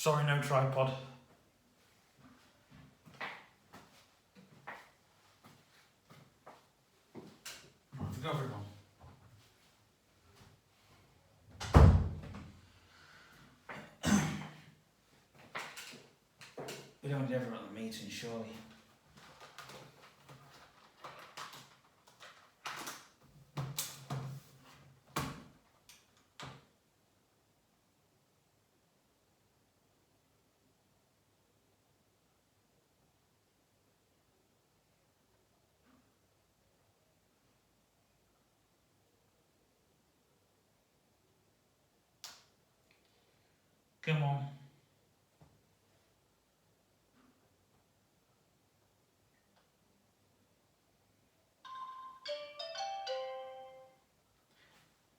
Sorry, no tripod. Right, go everyone. We don't do everyone at the meeting, surely. Come on.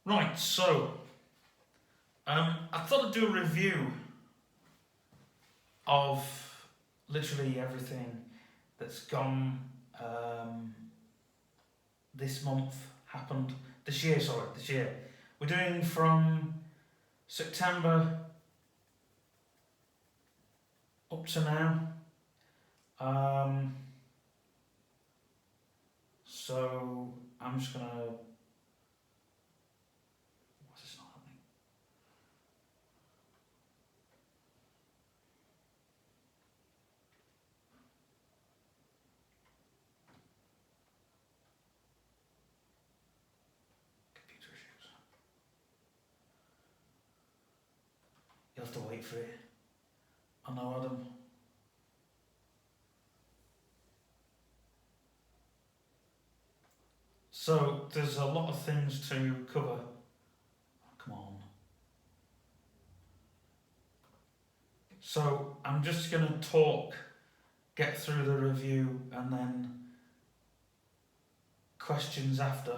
Right, so I thought I'd do a review of literally everything that's gone this month, happened this year. We're doing from September up to now. So I'm just gonna. What's this not happening? Computer issues. You'll have to wait for it. I know, Adam. So there's a lot of things to cover. Oh, come on. So I'm just going to talk, get through the review, and then questions after.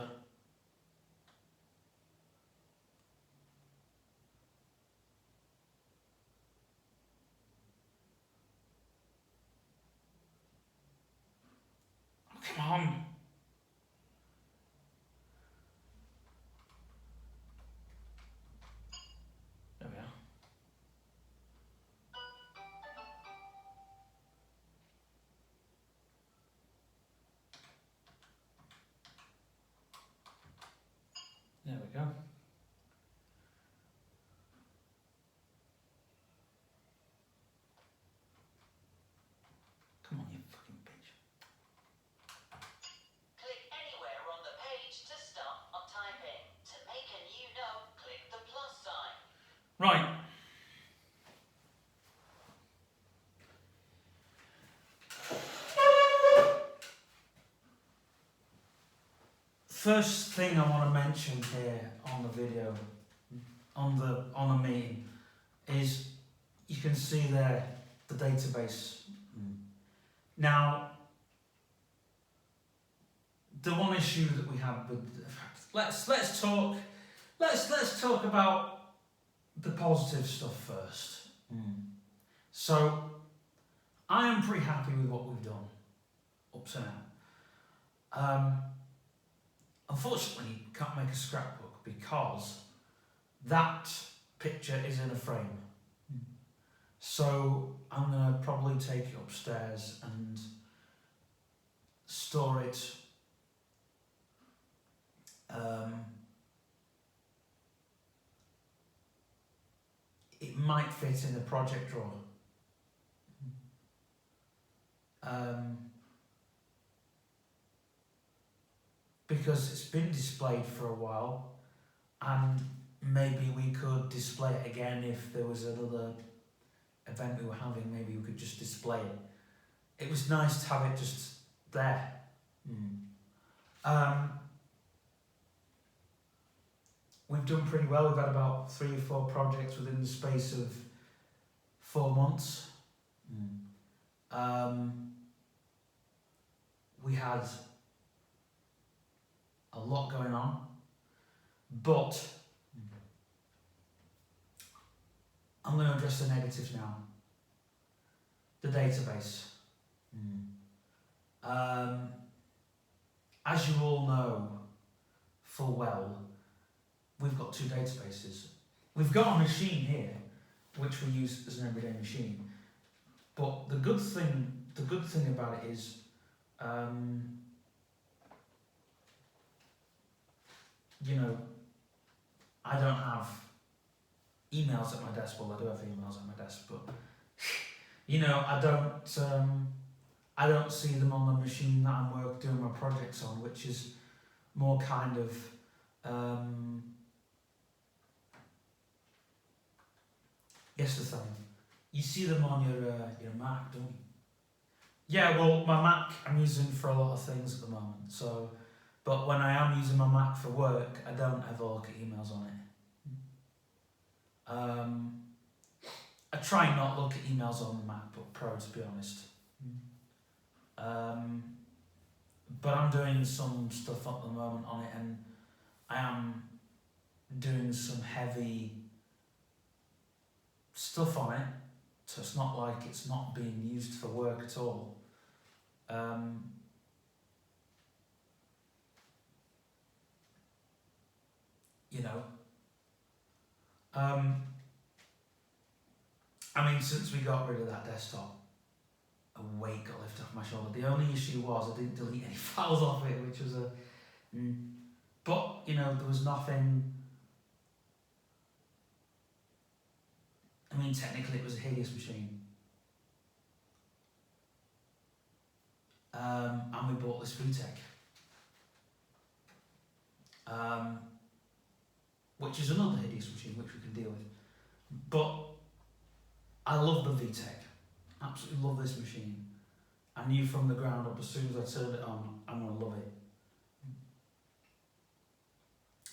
Oh, come on. There we are. There we go. Come on, you fucking bitch. Click anywhere on the page to start on typing. To make a new note, click the plus sign. Right. First thing I want to mention here on the video, on the meeting, is you can see there the database. Now, the one issue that we had with let's talk about the positive stuff first. So, I am pretty happy with what we've done up to now. Unfortunately, you can't make a scrapbook because that picture is in a frame. So I'm going to probably take it upstairs and store it it might fit in a project drawer. Because it's been displayed for a while, and maybe we could display it again if there was another event we were having. Maybe we could just display it. It was nice to have it just there. We've done pretty well. We've had about 3 or 4 projects within the space of 4 months. We had a lot going on, but I'm going to address the negatives now. The database. As you all know full well, we've got 2 databases. We've got a machine here, which we use as an everyday machine. But the good thing about it is, you know, I don't have emails at my desk. Well, I do have emails at my desk, but you know, I don't see them on the machine that I'm doing my projects on, which is more kind of yes, the thing. You see them on your Mac, don't you? Yeah, well, my Mac I'm using for a lot of things at the moment. So, but when I am using my Mac for work, I don't ever look at emails on it. I try not look at emails on the MacBook Pro, to be honest. But I'm doing some stuff at the moment on it, and I am doing some heavy stuff on it, so it's not like it's not being used for work at all. You know, I mean, since we got rid of that desktop, a weight got lifted off my shoulder. The only issue was I didn't delete any files off it, which was but you know, there was nothing. I mean, technically, it was a hideous machine. And we bought this VTech, which is another hideous machine which we can deal with. But I love the VTech. Absolutely love this machine. I knew from the ground up, as soon as I turned it on, I'm going to love it.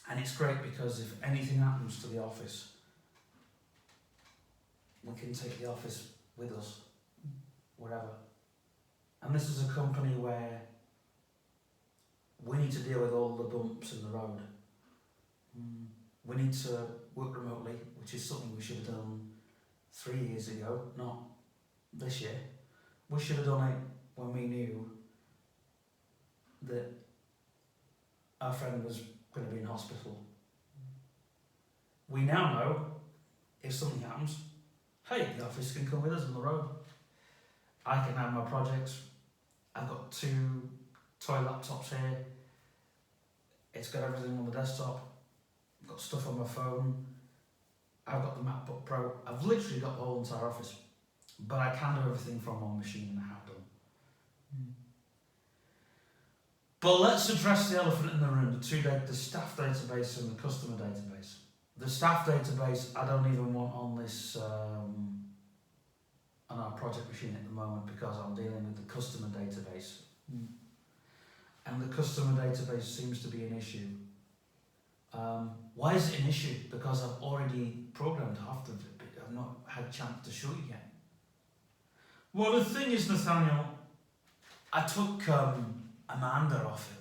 And it's great because if anything happens to the office, we can take the office with us, wherever. And this is a company where we need to deal with all the bumps in the road. We need to work remotely, which is something we should have done 3 years ago, not this year. We should have done it when we knew that our friend was going to be in hospital. We now know if something happens, hey, the office can come with us on the road. I can have my projects. I've got 2 toy laptops here. It's got everything on the desktop. I've got stuff on my phone. I've got the MacBook Pro. I've literally got the whole entire office. But I can do everything from one machine, and I have done. But let's address the elephant in the room, the staff database and the customer database. The staff database, I don't even want on this, on our project machine at the moment, because I'm dealing with the customer database. And the customer database seems to be an issue. Why is it an issue? Because I've already programmed half of it, but I've not had a chance to show you yet. Well, the thing is, Nathaniel, I took Amanda off it.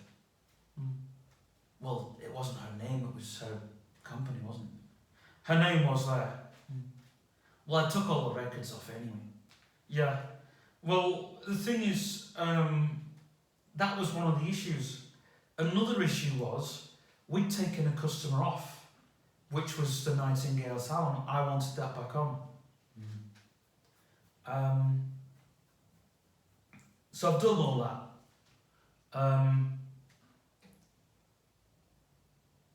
Well, it wasn't her name, it was her company, wasn't it? Her name was there. Well, I took all the records off it anyway. Yeah. Well, the thing is, that was one of the issues. Another issue was, we'd taken a customer off, which was the Nightingale Salon. I wanted that back on. So I've done all that.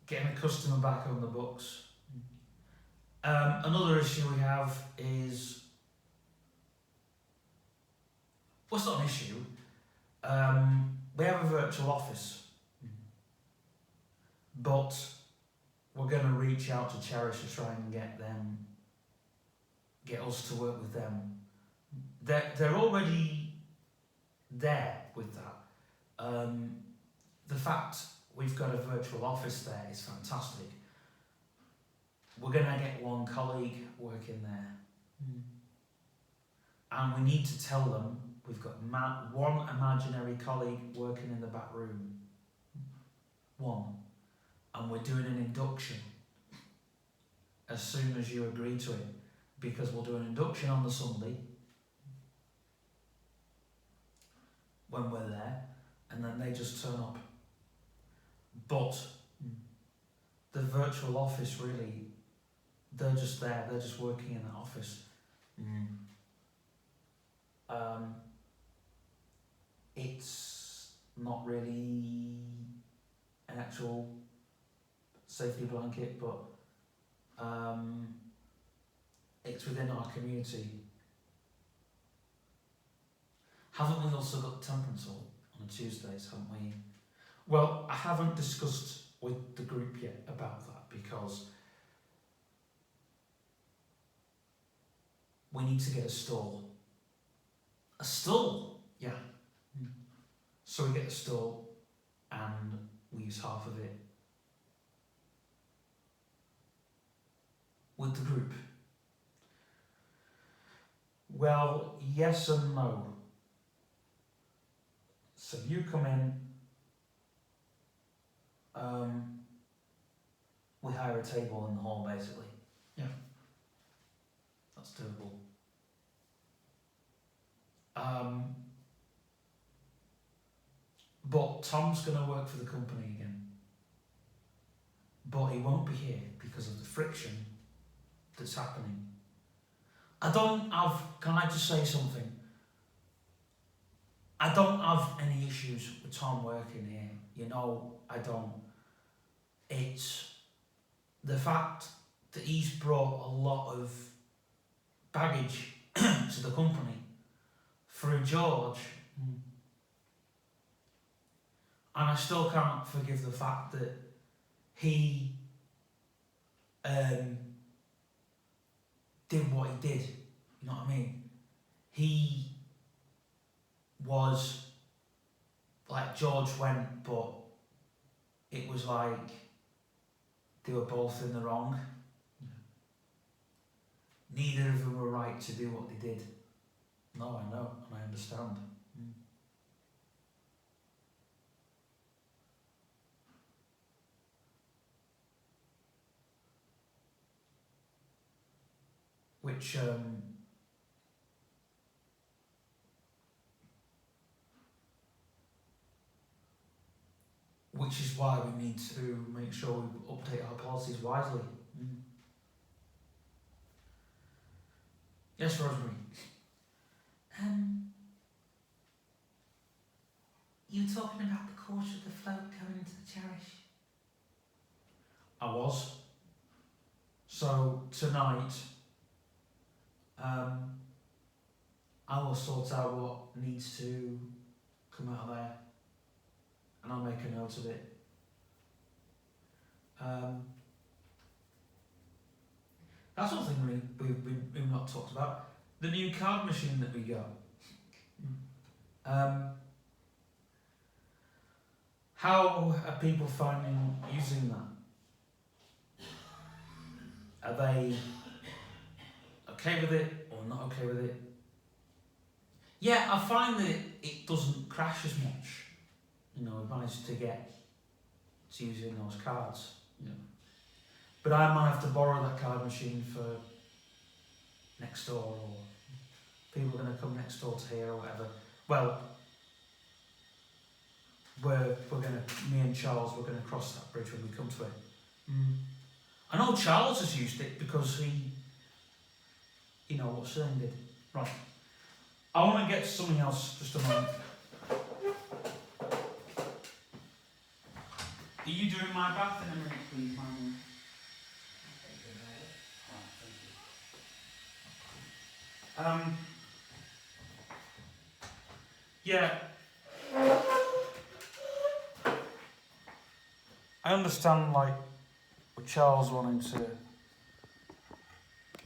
Getting a customer back on the books. Another issue we have is, well, it's not an issue. We have a virtual office, but we're going to reach out to Cherish to try and get us to work with them. They're already there with that. The fact we've got a virtual office there is fantastic. We're going to get one colleague working there. And we need to tell them we've got one imaginary colleague working in the back room. One. And we're doing an induction as soon as you agree to it. Because we'll do an induction on the Sunday when we're there, and then they just turn up. But the virtual office really they're just there. They're just working in that office. It's not really an actual safety blanket, but it's within our community. Haven't we also got temperance hall on Tuesdays, haven't we? Well, I haven't discussed with the group yet about that because we need to get a stall. A stall? Yeah. So we get a stall and we use half of it with the group. Well, yes and no. So you come in, we hire a table in the hall basically. Yeah. That's doable. But Tom's going to work for the company again. But he won't be here because of the friction that's happening. Can I just say something? I don't have any issues with Tom working here. You know, I don't. It's the fact that he's brought a lot of baggage to the company through George. And I still can't forgive the fact that he did what he did. You know what I mean? He was like George went, but it was like they were both in the wrong. Neither of them were right to do what they did. No, I know, and I understand. Which is why we need to make sure we update our policies wisely. Yes, Rosemary. You were talking about the course of the float going into the cherish. I was. So tonight, I will sort out what needs to come out of there, and I'll make a note of it. That's something we've not talked about. The new card machine that we got. How are people finding using that? Are they okay with it or not okay with it? Yeah, I find that it doesn't crash as much. You know, we managed to get to using those cards. You know. But I might have to borrow that card machine for next door, or people are going to come next door to here or whatever. Well, me and Charles, we're going to cross that bridge when we come to it. I know Charles has used it because what Shane did. Right. I want to get to something else just a moment. Are you doing my bath in a minute, please, Manuel? Yeah. I understand, like, with Charles wanting to